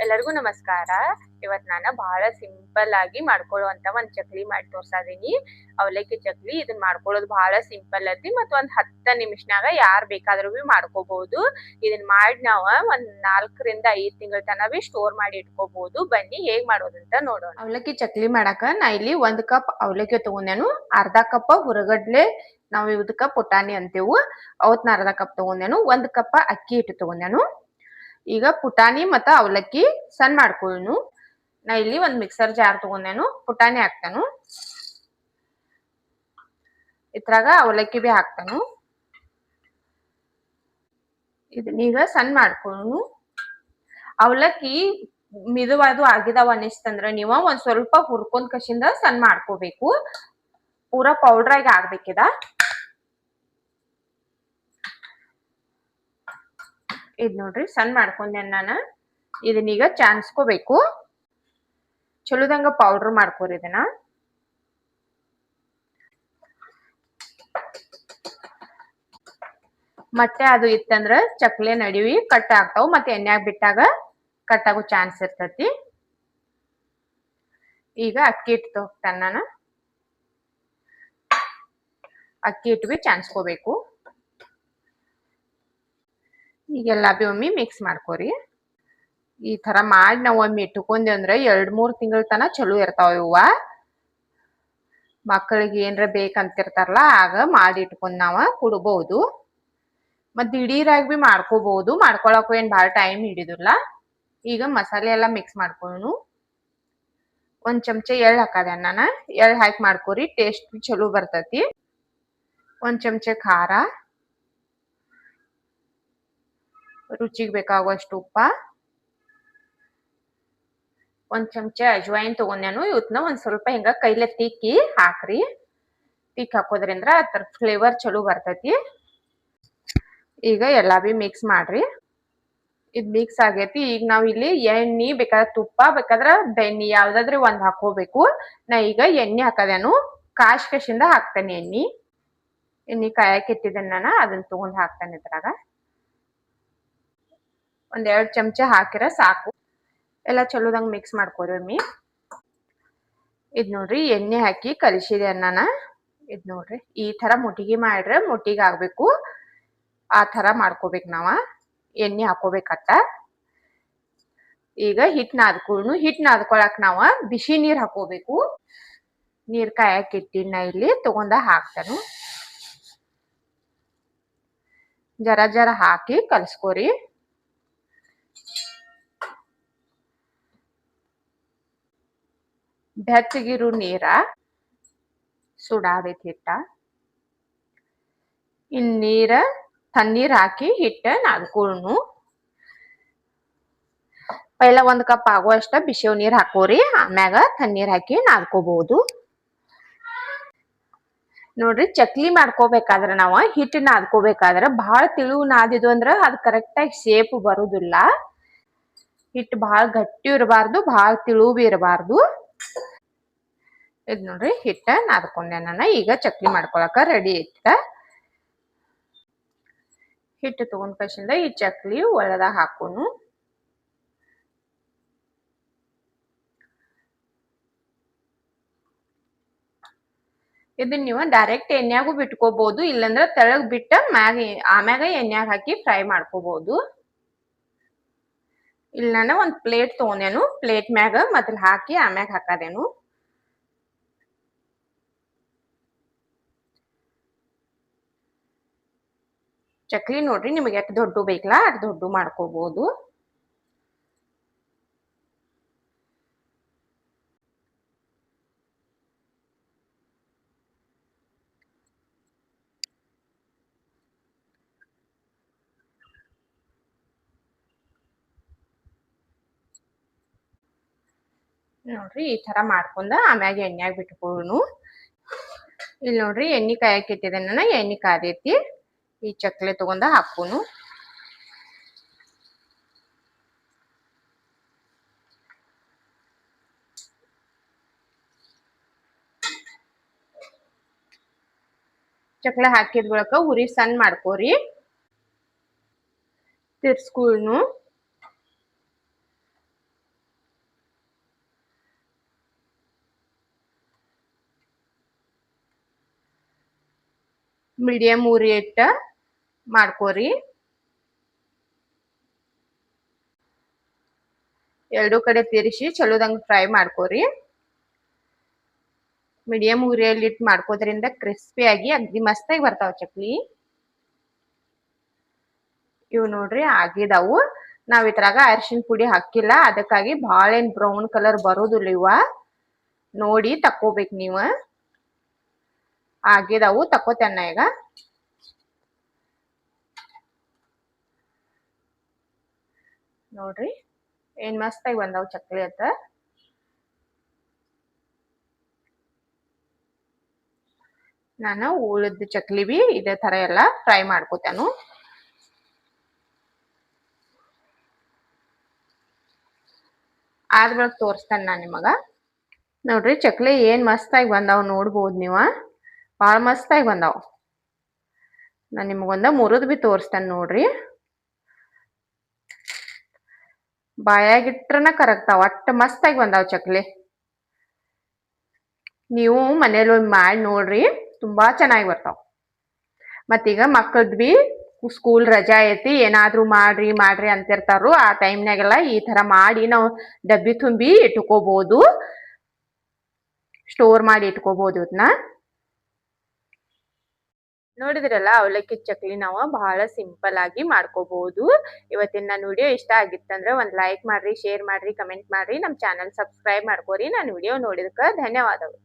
ಎಲ್ಲರಿಗೂ ನಮಸ್ಕಾರ. ಇವತ್ತು ನಾನು ಬಹಳ ಸಿಂಪಲ್ ಆಗಿ ಮಾಡ್ಕೊಳ್ಳುವಂತ ಒಂದ್ ಚಕ್ಲಿ ಮಾಡಿ ತೋರ್ಸಾದೀನಿ. ಅವಲಕ್ಕಿ ಚಕ್ಲಿ. ಇದನ್ನ ಮಾಡ್ಕೊಳ್ಳೋದು ಬಹಳ ಸಿಂಪಲ್ ಐತಿ ಮತ್ತು ಒಂದ್ 10 ನಿಮಿಷನಾಗ ಯಾರ್ ಬೇಕಾದ್ರೂ ಮಾಡ್ಕೋಬಹುದು. ಇದನ್ನ ಮಾಡಿ ನಾವ ಒಂದ್ 4 ರಿಂದ 5 ತಿಂಗಳ ತನಕ ಸ್ಟೋರ್ ಮಾಡಿ ಇಟ್ಕೋಬಹುದು. ಬನ್ನಿ ಹೇಗ್ ಮಾಡೋದಂತ ನೋಡೋಣ. ಅವಲಕ್ಕಿ ಚಕ್ಲಿ ಮಾಡಾಕ ನಾ ಇಲ್ಲಿ 1 ಕಪ್ ಅವಲಕ್ಕಿ ತಗೊಂಡೇನು. ಅರ್ಧ ಕಪ್ ಹುರಗಡ್ಲೆ, ನಾವು ಇದಕ್ಕ ಪುಟಾಣಿ ಅಂತೇವು, ಅವತ್ನ ಅರ್ಧ ಕಪ್ ತಗೊಂಡೇನು. 1 ಕಪ್ ಅಕ್ಕಿ ಹಿಟ್ಟು ತಗೊಂಡೇನು. ಈಗ ಪುಟಾಣಿ ಮತ್ತ ಅವಲಕ್ಕಿ ಸಣ್ಣ ಮಾಡ್ಕೊಳ್ಳು. ನಾ ಇಲ್ಲಿ ಒಂದ್ ಮಿಕ್ಸರ್ ಜಾರ್ ತಗೊಂಡೇನು. ಪುಟಾಣಿ ಹಾಕ್ತಾನು, ಇದ್ರಾಗ ಅವಲಕ್ಕಿ ಬಿ ಹಾಕ್ತಾನು. ಇದನ್ನೀಗ ಸಣ್ಣ ಮಾಡ್ಕೊಳ್ಳು. ಅವಲಕ್ಕಿ ಮಿದುವಾದು ಆಗಿದಾವ ಅನಿಸ್ತಂದ್ರ ನೀವ ಒಂದ್ ಸ್ವಲ್ಪ ಹುರ್ಕೊಂಡ್ ಕಸಿಂದ ಸಣ್ಣ ಮಾಡ್ಕೋಬೇಕು. ಪೂರಾ ಪೌಡರ್ ಆಗಿ ಆಗ್ಬೇಕಿದ. ಇದ್ ನೋಡ್ರಿ ಸಣ್ಣ ಮಾಡ್ಕೊಂಡೆ ನಾನು. ಇದನ್ನೀಗ ಚಾನ್ಸ್ಕೋಬೇಕು. ಚಲೋದಂಗ ಪೌಡರ್ ಮಾಡ್ಕೋರಿ ಇದನ್ನ. ಮತ್ತೆ ಅದು ಇತ್ತಂದ್ರ ಚಕ್ಲೆ ನಡಿವಿ ಕಟ್ ಆಗ್ತಾವ, ಮತ್ತೆ ಎಣ್ಣೆಯಾಗ ಬಿಟ್ಟಾಗ ಕಟ್ ಆಗೋ ಚಾನ್ಸ್ ಇರ್ತತಿ. ಈಗ ಅಕ್ಕಿ ಹಿಟ್ಟು ತಗೋತಾನ ನಾನು. ಅಕ್ಕಿ ಹಿಟ್ಟು ಬಿ ಚಾನ್ಸ್ಕೋಬೇಕು. ಈಗೆಲ್ಲ ಬಿ ಒಮ್ಮೆ ಮಿಕ್ಸ್ ಮಾಡ್ಕೋರಿ. ಈ ತರ ಮಾಡಿ ನಾವ್ ಒಮ್ಮೆ ಇಟ್ಕೊಂಡಿ ಅಂದ್ರ 2-3 ತಿಂಗಳ ತನ ಚಲೋ ಇರ್ತಾವ ಇವ. ಮಕ್ಕಳಿಗೆ ಏನ್ರ ಬೇಕಂತಿರ್ತಾರಲ್ಲ ಆಗ ಮಾಡಿ ಇಟ್ಕೊಂಡ್ ನಾವ ಕುಡ್ಬಹುದು. ಮತ್ ದಿಢೀರಾಗಿ ಬಿ ಮಾಡ್ಕೋಬಹುದು. ಮಾಡ್ಕೊಳಕ್ಕೂ ಏನ್ ಭಾಳ ಟೈಮ್ ಹಿಡಿದಿಲ್ಲ. ಈಗ ಮಸಾಲೆ ಎಲ್ಲ ಮಿಕ್ಸ್ ಮಾಡ್ಕೊಳ್ಳು. 1 ಚಮಚ ಎಳ್ಳು ಹಾಕದೆ ನಾನ. ಎಳ್ಳು ಹಾಕಿ ಮಾಡ್ಕೋರಿ, ಟೇಸ್ಟ್ ಚಲೋ ಬರ್ತತಿ. 1 ಚಮಚ ಖಾರ, ರುಚಿಗೆ ಬೇಕಾಗುವಷ್ಟು ಉಪ್ಪ, 1 ಚಮಚ ಅಜ್ವಾಯಿನ್ ತಗೊಂಡೇನು. ಇವತ್ನ ಒಂದ್ ಸ್ವಲ್ಪ ಹಿಂಗ ಕೈಲೆ ತಿಕ್ಕಿ ಹಾಕ್ರಿ. ತಿಕ್ಕಿ ಹಾಕೋದ್ರಿಂದ ಅದ್ರ ಫ್ಲೇವರ್ ಚಲೋ ಬರ್ತೈತಿ. ಈಗ ಎಲ್ಲಾ ಬಿ ಮಿಕ್ಸ್ ಮಾಡ್ರಿ. ಇದ್ ಮಿಕ್ಸ್ ಆಗೈತಿ. ಈಗ ನಾವ್ ಇಲ್ಲಿ ಎಣ್ಣಿ ಬೇಕಾದ್ರೆ ತುಪ್ಪ ಬೇಕಾದ್ರ ಬೆಣ್ಣಿ ಯಾವ್ದಾದ್ರೆ ಒಂದ್ ಹಾಕೋಬೇಕು. ನಾ ಈಗ ಎಣ್ಣೆ ಹಾಕದೇನು. ಕಾಶ್ಕಶಿಂದ ಹಾಕ್ತೇನೆ ಎಣ್ಣಿ ಕಾಯಕ್ ಇಟ್ಟಿದ್ದೇನೆ ನಾನು. ಅದನ್ನ ತಗೊಂಡ್ ಹಾಕ್ತೇನೆ ಇದ್ರಾಗ. 1 2 ಚಮಚ ಹಾಕಿರ ಸಾಕು. ಎಲ್ಲ ಚಲೋದಂಗ್ ಮಿಕ್ಸ್ ಮಾಡ್ಕೊರಿ ಒಮ್ಮೆ. ಇದ್ ನೋಡ್ರಿ ಎಣ್ಣೆ ಹಾಕಿ ಕಲಿಸಿದೆ ನಾನು. ಇದ್ ನೋಡ್ರಿ ಈ ತರ ಮುಟ್ಟಿಗೆ ಮಾಡ್ರೆ ಮುಟ್ಟಿಗೆ ಆಗ್ಬೇಕು. ಆ ತರ ಮಾಡ್ಕೋಬೇಕು ನಾವ. ಎಣ್ಣೆ ಹಾಕೋಬೇಕತ್ತ. ಈಗ ಹಿಟ್ ನಾದ್ಕೊಳ್ಳು. ಹಿಟ್ ನಾದ್ಕೊಳಕ್ ನಾವ ಬಿಸಿ ನೀರ್ ಹಾಕೋಬೇಕು. ನೀರ್ ಕಾಯಕ್ ಇಟ್ಟಿನ ಇಲ್ಲಿ ತಗೊಂಡ ಹಾಕ್ತಾನು. ಜರ ಜರ ಹಾಕಿ ಕಲ್ಸ್ಕೋರಿ. ಬೆಚ್ಚಗಿರು ನೀರ ಸುಡಾದೈತಿ ಹಿಟ್ಟ. ಇನ್ ನೀರ ತಣ್ಣೀರ್ ಹಾಕಿ ಹಿಟ್ಟ ನಾದ್ಕೊಳ್ಳು. ಪೈಲ 1 ಕಪ್ ಆಗುವಷ್ಟ ಬಿಸಿವ್ ನೀರ್ ಹಾಕೋರಿ. ಆಮ್ಯಾಗ ತಣ್ಣೀರ್ ಹಾಕಿ ನಾದ್ಕೋಬಹುದು. ನೋಡ್ರಿ ಚಕ್ಲಿ ಮಾಡ್ಕೋಬೇಕಾದ್ರ ನಾವ ಹಿಟ್ಟು ನಾದ್ಕೋಬೇಕಾದ್ರ ಬಹಳ ತಿಳು ನಾದಿದ್ವು ಅಂದ್ರ ಅದ್ ಕರೆಕ್ಟ್ ಆಗಿ ಶೇಪ್ ಬರುದಿಲ್ಲ. ಹಿಟ್ಟು ಬಹಳ ಗಟ್ಟಿ ಇರಬಾರ್ದು, ಬಹಳ ತಿಳು ಬಿ ಇರಬಾರ್ದು. ಇದ್ ನೋಡ್ರಿ ಹಿಟ್ಟ ನಾದ್ಕೊಂಡೆ ನಾನು. ಈಗ ಚಕ್ಲಿ ಮಾಡ್ಕೊಳಕ ರೆಡಿ ಐತ. ಹಿಟ್ಟು ತಗೊಂಡ್ ಕಸಿಂದ ಈ ಚಕ್ಲಿ ಒಳಗ ಹಾಕೋನು. ಇದನ್ನ ನೀವು ಡೈರೆಕ್ಟ್ ಎಣ್ಣೆಯಾಗೂ ಬಿಟ್ಕೋಬಹುದು. ಇಲ್ಲಂದ್ರ ತೆಳಗ್ ಬಿಟ್ಟ ಆಮ್ಯಾಗ ಎಣ್ಣೆಯಾಗ ಹಾಕಿ ಫ್ರೈ ಮಾಡ್ಕೋಬಹುದು. ಇಲ್ಲಿ ನಾನು ಒಂದ್ ಪ್ಲೇಟ್ ತಗೊಂಡೇನು. ಪ್ಲೇಟ್ ಮ್ಯಾಗ ಮೊದಲ್ ಹಾಕಿ ಆಮ್ಯಾಗ ಹಾಕದೇನು. ಚಕ್ಲಿ ನೋಡ್ರಿ ನಿಮಗೆ ಎಷ್ಟು ದೊಡ್ಡ ಬೇಕಲ್ಲ ಅಷ್ಟು ದೊಡ್ಡ ಮಾಡ್ಕೋಬಹುದು. ನೋಡ್ರಿ ಈ ತರ ಮಾಡ್ಕೊಂಡ ಆಮ್ಯಾಗ ಎಣ್ಣೆಯಾಗ ಬಿಟ್ಕೊಳ್ಳು. ಇಲ್ಲಿ ನೋಡ್ರಿ ಎಣ್ಣೆ ಕಾಯಕ್ ಇಟ್ಟಿದೆ ನಾನು. ಎಣ್ಣೆ ಕಾದೈತಿ. ಈ ಚಕ್ಲಿ ತಗೊಂಡ ಹಾಕೋನು. ಚಕ್ಲಿ ಹಾಕಿದ ಬಳಿಕ ಉರಿ ಸಣ್ಣ ಮಾಡ್ಕೋರಿ. ತಿರ್ಸ್ಕೊಳ್ಳು. ಮೀಡಿಯಂ ಉರಿ ಇಟ್ಟ ಮಾಡ್ಕೋರಿ. ಎರಡು ಕಡೆ ತಿರ್ಸಿ ಚಲೋದಂಗ್ ಫ್ರೈ ಮಾಡ್ಕೋರಿ. ಮೀಡಿಯಂ ಉರಿಯಲ್ಲಿ ಇಟ್ಟು ಮಾಡ್ಕೋದ್ರಿಂದ ಕ್ರಿಸ್ಪಿ ಆಗಿ ಅಗ್ದಿ ಮಸ್ತಾಗಿ ಬರ್ತಾವ ಚಕ್ಲಿ. ಇವು ನೋಡ್ರಿ ಆಗಿದಾವು. ನಾವ್ ಇದ್ರಾಗ ಅರಿಶಿನ ಪುಡಿ ಹಾಕಿಲ್ಲ, ಅದಕ್ಕಾಗಿ ಭಾಳ ಏನ್ ಬ್ರೌನ್ ಕಲರ್ ಬರೋದಿಲ್ಲ ಇವ. ನೋಡಿ ತಕ್ಕೋಬೇಕು ನೀವ. ಆಗಿದಾವು ತಕ್ಕೋತೇನ ಈಗ. ನೋಡ್ರಿ ಏನ್ ಮಸ್ತಾಗಿ ಬಂದಾವ್ ಚಕ್ಲಿ ಅಂತ. ನಾನು ಉಳಿದ ಚಕ್ಲಿ ಬಿ ಇದೇ ತರ ಎಲ್ಲ ಫ್ರೈ ಮಾಡ್ಕೋತಾನು. ಆದ್ಮೇಲೆ ತೋರಿಸ್ತೇನೆ ನಾನು ನಿಮಗ. ನೋಡ್ರಿ ಚಕ್ಲಿ ಏನ್ ಮಸ್ತಾಗಿ ಬಂದಾವ್ ನೋಡ್ಬೋದು ನೀವ. ಭಾಳ ಮಸ್ತಾಗಿ ಬಂದಾವ್. ನಾನು ನಿಮಗೊಂದ ಮುರಿದ್ ಬಿ ತೋರಿಸ್ತೇನೆ ನೋಡ್ರಿ. ಬಾಯಾಗಿಟ್ರನ ಕರಗ್ತಾವ, ಅಟ್ಟ ಮಸ್ತಾಗಿ ಬಂದಾವ್ ಚಕ್ಲಿ. ನೀವು ಮನೇಲಿ ಒಂದ್ ಮಾಡಿ ನೋಡ್ರಿ, ತುಂಬಾ ಚೆನ್ನಾಗಿ ಬರ್ತಾವ. ಮತ್ತೀಗ ಮಕ್ಕಳದ್ ಬಿ ಸ್ಕೂಲ್ ರಜಾ ಐತಿ, ಏನಾದ್ರೂ ಮಾಡ್ರಿ ಅಂತಿರ್ತಾರು. ಆ ಟೈಮ್ನಾಗೆಲ್ಲ ಈ ತರ ಮಾಡಿ ನಾವು ಡಬ್ಬಿ ತುಂಬಿ ಇಟ್ಕೋಬಹುದು, ಸ್ಟೋರ್ ಮಾಡಿ ಇಟ್ಕೋಬಹುದು ಇದನ್ನ. ನೋಡಿದ್ರಲ್ಲ ಅವಲಕ್ಕಿ ಚಕ್ಲಿ ನಾವು ಬಹಳ ಸಿಂಪಲ್ ಆಗಿ ಮಾಡ್ಕೋಬಹುದು. ಇವತ್ತಿನ ನನ್ನ ವಿಡಿಯೋ ಇಷ್ಟ ಆಗಿತ್ತಂದ್ರೆ ಒಂದ್ ಲೈಕ್ ಮಾಡ್ರಿ, ಶೇರ್ ಮಾಡ್ರಿ, ಕಮೆಂಟ್ ಮಾಡ್ರಿ, ನಮ್ ಚಾನಲ್ ಸಬ್ಸ್ಕ್ರೈಬ್ ಮಾಡ್ಕೋರಿ. ನನ್ನ ವಿಡಿಯೋ ನೋಡಿದಕ್ಕೆ ಧನ್ಯವಾದಗಳು.